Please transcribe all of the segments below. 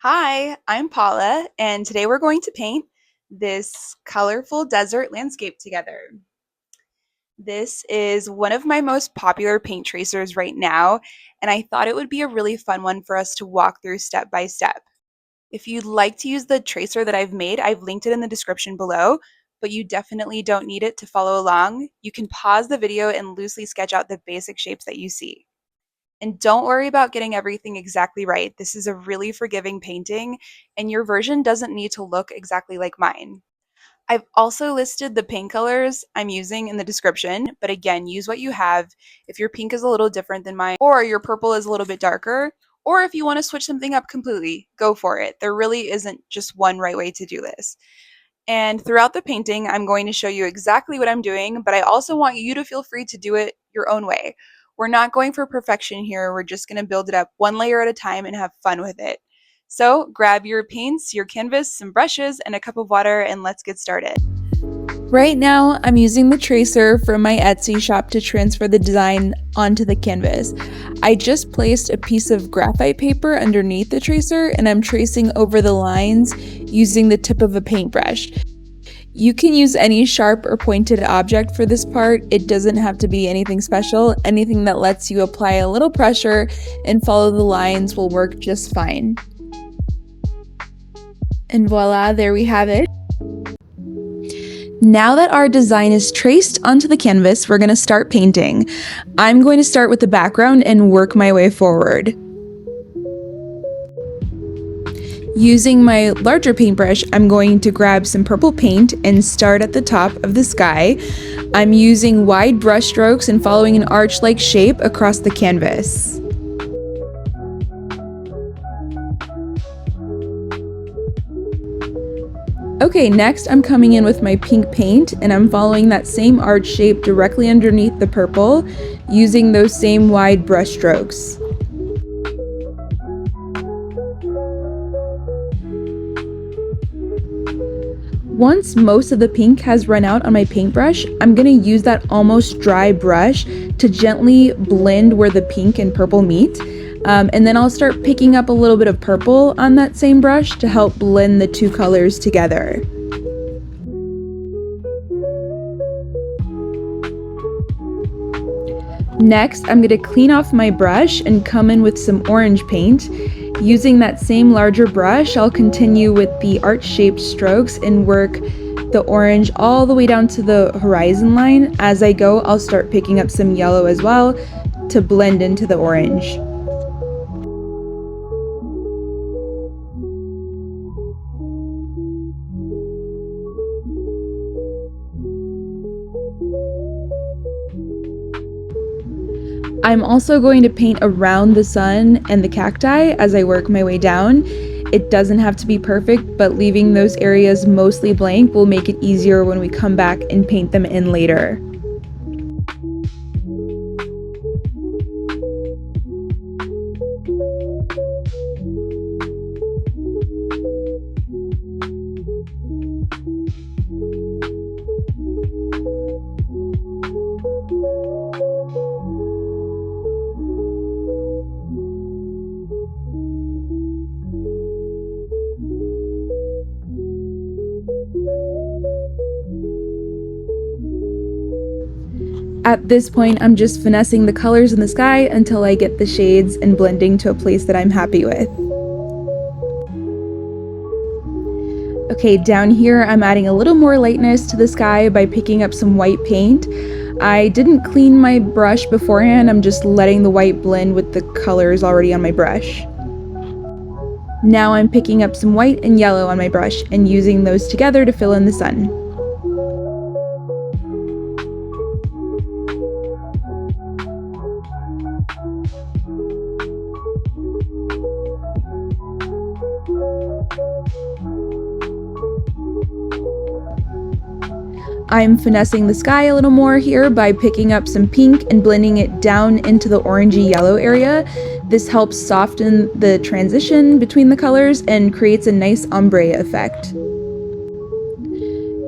Hi, I'm Paula, and today we're going to paint this colorful desert landscape together. This is one of my most popular paint tracers right now, and I thought it would be a really fun one for us to walk through step by step. If you'd like to use the tracer that I've made, I've linked it in the description below, but you definitely don't need it to follow along. You can pause the video and loosely sketch out the basic shapes that you see. And don't worry about getting everything exactly right. This is a really forgiving painting, and your version doesn't need to look exactly like mine. I've also listed the paint colors I'm using in the description, but again, use what you have. If your pink is a little different than mine, or your purple is a little bit darker, or if you want to switch something up completely, go for it. There really isn't just one right way to do this. And throughout the painting, I'm going to show you exactly what I'm doing, but I also want you to feel free to do it your own way. We're not going for perfection here. We're just going to build it up one layer at a time and have fun with it. So grab your paints, your canvas, some brushes, and a cup of water, and let's get started. Right now, I'm using the tracer from my Etsy shop to transfer the design onto the canvas. I just placed a piece of graphite paper underneath the tracer, and I'm tracing over the lines using the tip of a paintbrush. You can use any sharp or pointed object for this part. It doesn't have to be anything special. Anything that lets you apply a little pressure and follow the lines will work just fine. And voila, there we have it. Now that our design is traced onto the canvas, we're going to start painting. I'm going to start with the background and work my way forward. Using my larger paintbrush, I'm going to grab some purple paint and start at the top of the sky. I'm using wide brush strokes and following an arch-like shape across the canvas. Okay, next I'm coming in with my pink paint and I'm following that same arch shape directly underneath the purple using those same wide brush strokes. Once most of the pink has run out on my paintbrush, I'm going to use that almost dry brush to gently blend where the pink and purple meet. And then I'll start picking up a little bit of purple on that same brush to help blend the two colors together. Next, I'm going to clean off my brush and come in with some orange paint. Using that same larger brush, I'll continue with the arch-shaped strokes and work the orange all the way down to the horizon line. As I go, I'll start picking up some yellow as well to blend into the orange. I'm also going to paint around the sun and the cacti as I work my way down. It doesn't have to be perfect, but leaving those areas mostly blank will make it easier when we come back and paint them in later. At this point, I'm just finessing the colors in the sky until I get the shades and blending to a place that I'm happy with. Okay, down here I'm adding a little more lightness to the sky by picking up some white paint. I didn't clean my brush beforehand, I'm just letting the white blend with the colors already on my brush. Now I'm picking up some white and yellow on my brush and using those together to fill in the sun. I'm finessing the sky a little more here by picking up some pink and blending it down into the orangey yellow area. This helps soften the transition between the colors and creates a nice ombre effect.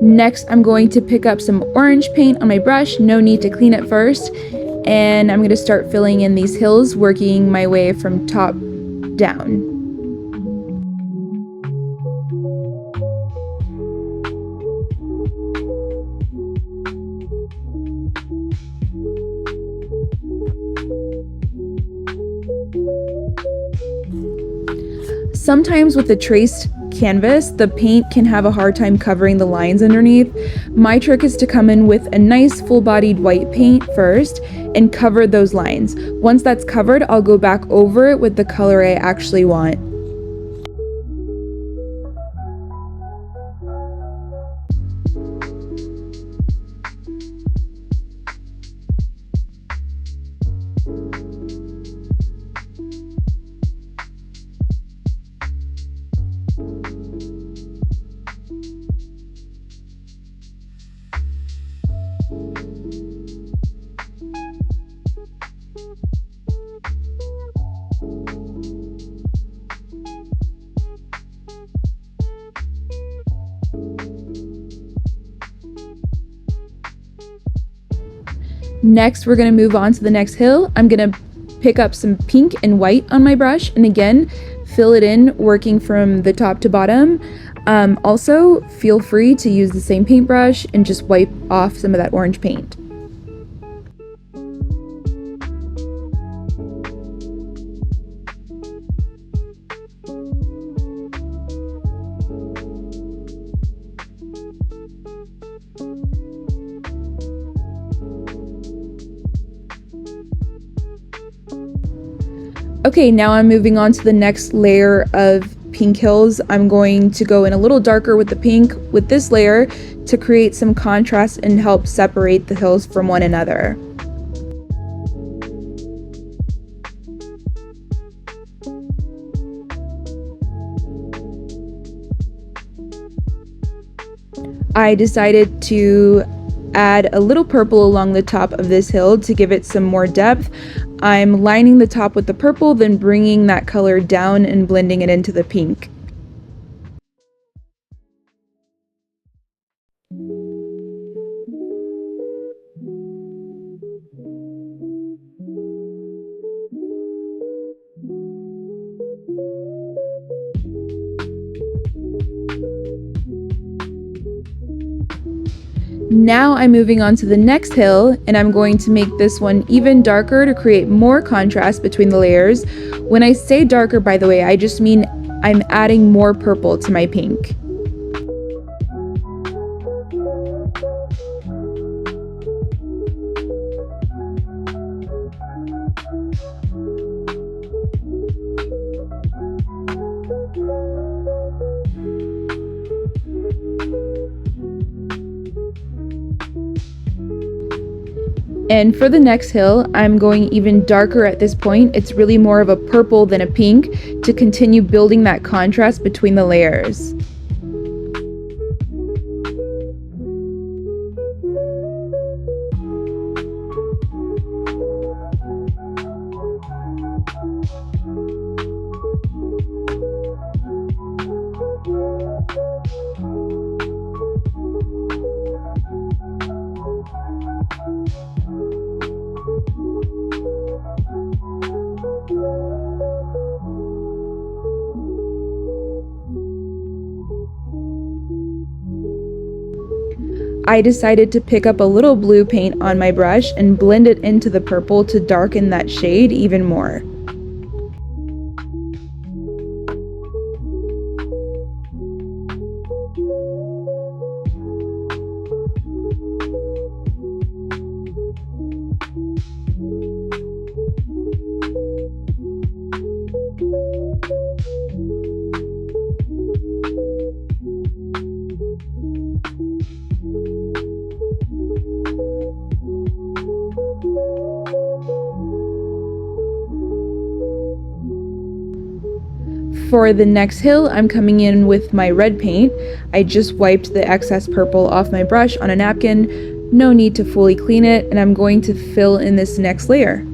Next, I'm going to pick up some orange paint on my brush, no need to clean it first, and I'm going to start filling in these hills, working my way from top down. Sometimes with the traced canvas, the paint can have a hard time covering the lines underneath. My trick is to come in with a nice full-bodied white paint first and cover those lines. Once that's covered, I'll go back over it with the color I actually want. Next, we're going to move on to the next hill. I'm going to pick up some pink and white on my brush and again, fill it in working from the top to bottom. Also, feel free to use the same paintbrush and just wipe off some of that orange paint. Okay, now I'm moving on to the next layer of pink hills. I'm going to go in a little darker with the pink with this layer to create some contrast and help separate the hills from one another. I decided to add a little purple along the top of this hill to give it some more depth. I'm lining the top with the purple, then bringing that color down and blending it into the pink. Now I'm moving on to the next hill, and I'm going to make this one even darker to create more contrast between the layers. When I say darker, by the way, I just mean I'm adding more purple to my pink. And for the next hill, I'm going even darker at this point. It's really more of a purple than a pink to continue building that contrast between the layers. I decided to pick up a little blue paint on my brush and blend it into the purple to darken that shade even more. For the next hill, I'm coming in with my red paint. I just wiped the excess purple off my brush on a napkin. No need to fully clean it, and I'm going to fill in this next layer.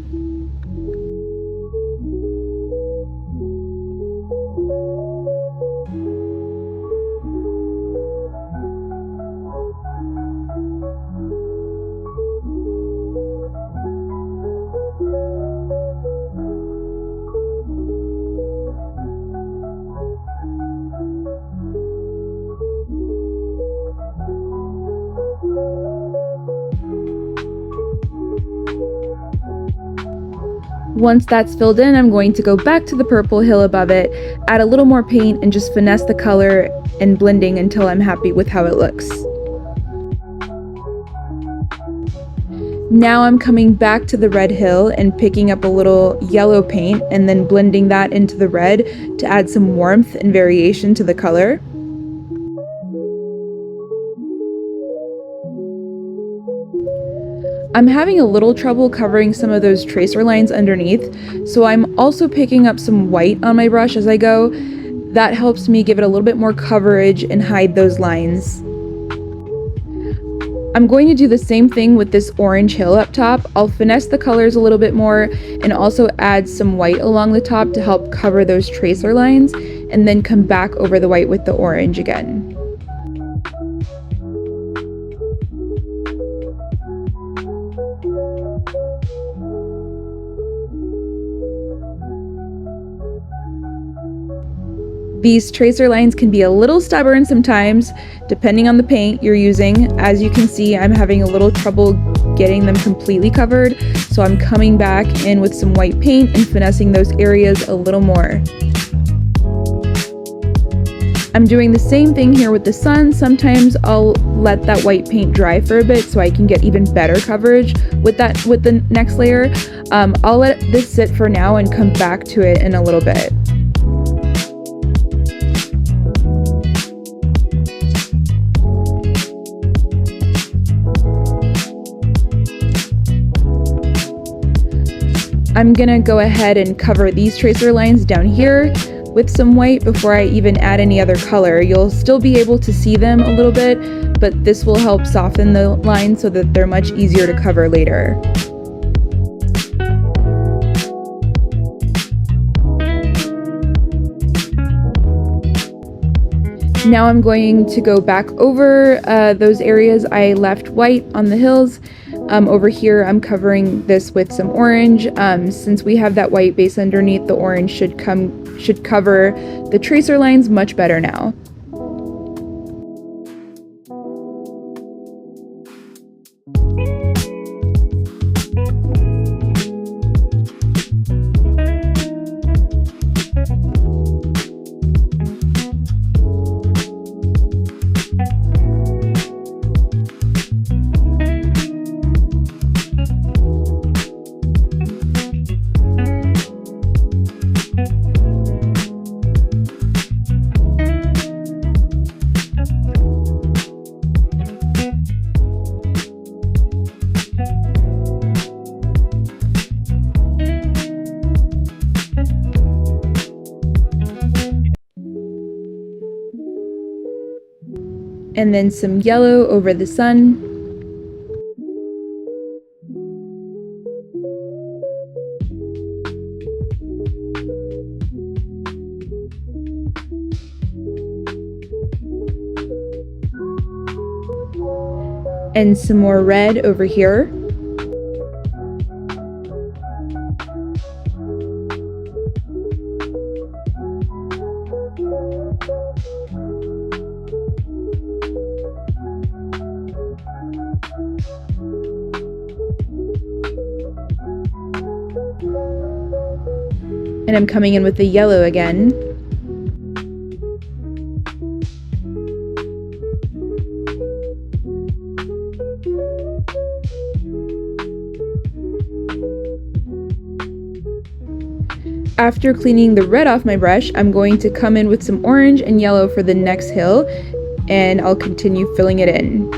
Once that's filled in, I'm going to go back to the purple hill above it, add a little more paint, and just finesse the color and blending until I'm happy with how it looks. Now I'm coming back to the red hill and picking up a little yellow paint and then blending that into the red to add some warmth and variation to the color. I'm having a little trouble covering some of those tracer lines underneath, so I'm also picking up some white on my brush as I go. That helps me give it a little bit more coverage and hide those lines. I'm going to do the same thing with this orange hill up top. I'll finesse the colors a little bit more and also add some white along the top to help cover those tracer lines, and then come back over the white with the orange again. These tracer lines can be a little stubborn sometimes, depending on the paint you're using. As you can see, I'm having a little trouble getting them completely covered, so I'm coming back in with some white paint and finessing those areas a little more. I'm doing the same thing here with the sun. Sometimes I'll let that white paint dry for a bit so I can get even better coverage with the next layer. I'll let this sit for now and come back to it in a little bit. I'm gonna go ahead and cover these tracer lines down here with some white before I even add any other color. You'll still be able to see them a little bit, but this will help soften the lines so that they're much easier to cover later. Now I'm going to go back over those areas I left white on the hills. Over here I'm covering this with some orange. Since we have that white base underneath, the orange should cover the tracer lines much better now. And then some yellow over the sun. And some more red over here. And I'm coming in with the yellow again. After cleaning the red off my brush, I'm going to come in with some orange and yellow for the next hill, and I'll continue filling it in.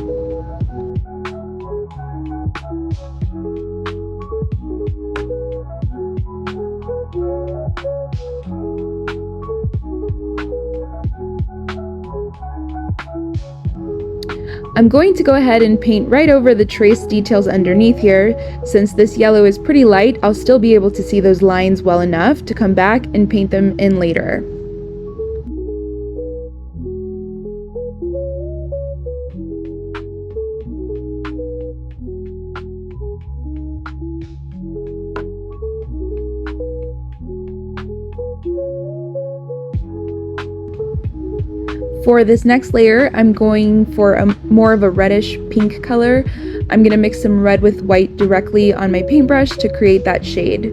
I'm going to go ahead and paint right over the trace details underneath here. Since this yellow is pretty light, I'll still be able to see those lines well enough to come back and paint them in later. For this next layer, I'm going for more of a reddish pink color. I'm going to mix some red with white directly on my paintbrush to create that shade.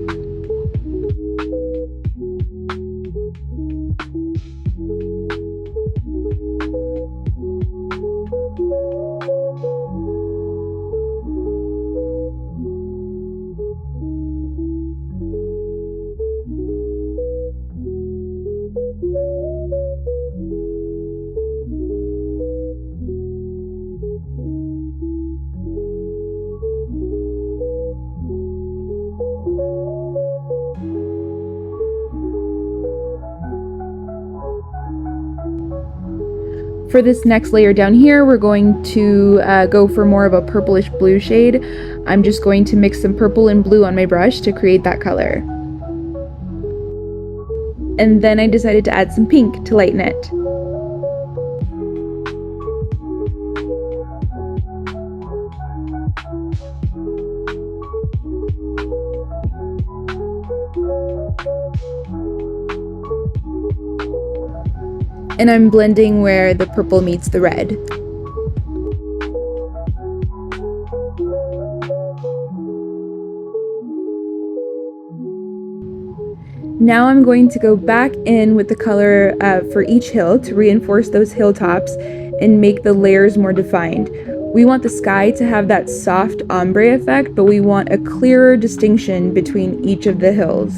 For this next layer down here, we're going to go for more of a purplish blue shade. I'm just going to mix some purple and blue on my brush to create that color. And then I decided to add some pink to lighten it. And I'm blending where the purple meets the red. Now I'm going to go back in with the color for each hill to reinforce those hilltops and make the layers more defined. We want the sky to have that soft ombre effect, but we want a clearer distinction between each of the hills.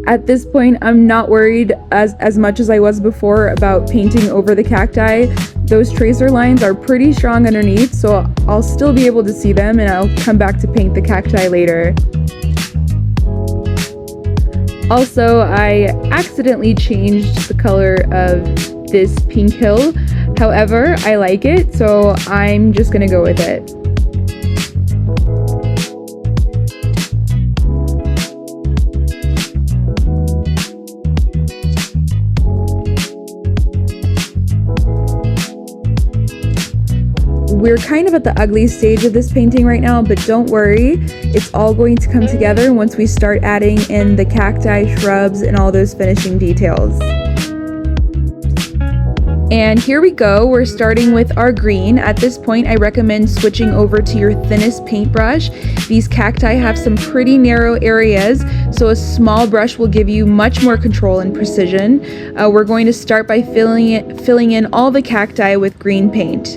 At this point, I'm not worried as much as I was before about painting over the cacti. Those tracer lines are pretty strong underneath, so I'll still be able to see them, and I'll come back to paint the cacti later. Also, I accidentally changed the color of this pink hill. However, I like it, so I'm just gonna go with it. We're kind of at the ugly stage of this painting right now, but don't worry, it's all going to come together once we start adding in the cacti, shrubs, and all those finishing details. And here we go, we're starting with our green. At this point, I recommend switching over to your thinnest paintbrush. These cacti have some pretty narrow areas, so a small brush will give you much more control and precision. We're going to start by filling in all the cacti with green paint.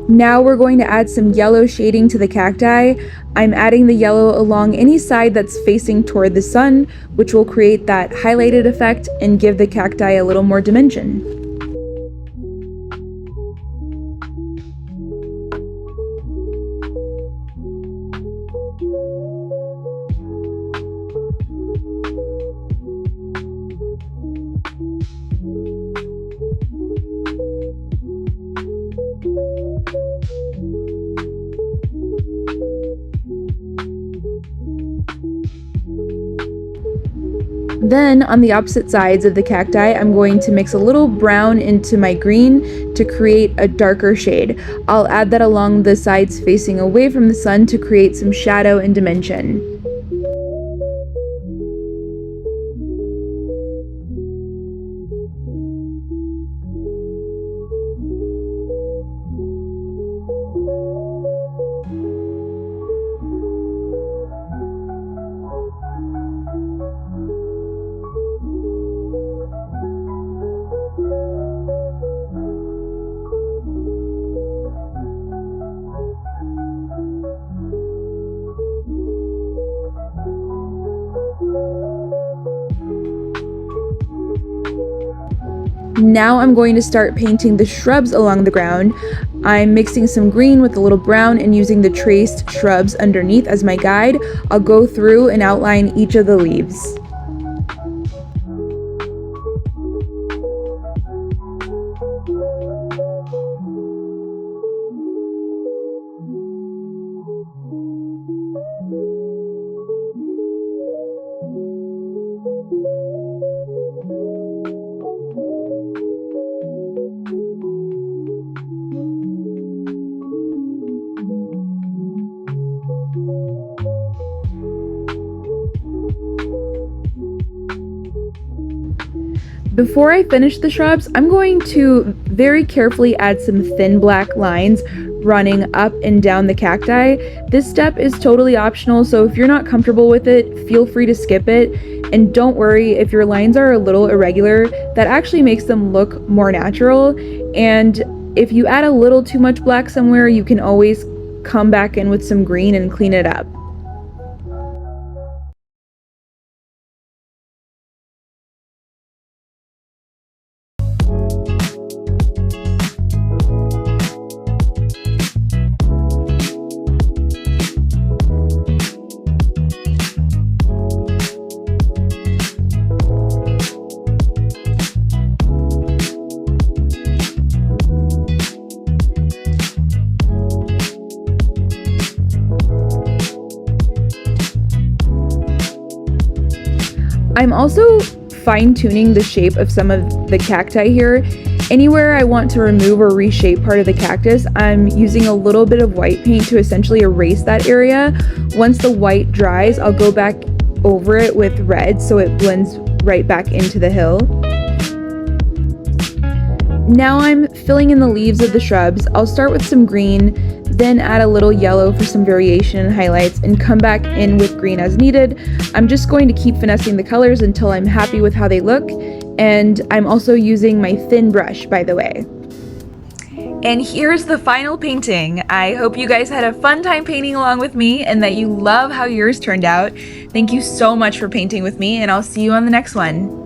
Now we're going to add some yellow shading to the cacti. I'm adding the yellow along any side that's facing toward the sun, which will create that highlighted effect and give the cacti a little more dimension. Then on the opposite sides of the cacti, I'm going to mix a little brown into my green to create a darker shade. I'll add that along the sides facing away from the sun to create some shadow and dimension. Now I'm going to start painting the shrubs along the ground. I'm mixing some green with a little brown and using the traced shrubs underneath as my guide. I'll go through and outline each of the leaves. Before I finish the shrubs, I'm going to very carefully add some thin black lines running up and down the cacti. This step is totally optional, so if you're not comfortable with it, feel free to skip it. And don't worry if your lines are a little irregular, that actually makes them look more natural. And if you add a little too much black somewhere, you can always come back in with some green and clean it up. I'm also fine-tuning the shape of some of the cacti here. Anywhere I want to remove or reshape part of the cactus, I'm using a little bit of white paint to essentially erase that area. Once the white dries, I'll go back over it with red so it blends right back into the hill. Now I'm filling in the leaves of the shrubs. I'll start with some green, then add a little yellow for some variation and highlights, and come back in with green as needed. I'm just going to keep finessing the colors until I'm happy with how they look, and I'm also using my thin brush, by the way. And here's the final painting. I hope you guys had a fun time painting along with me and that you love how yours turned out. Thank you so much for painting with me, and I'll see you on the next one.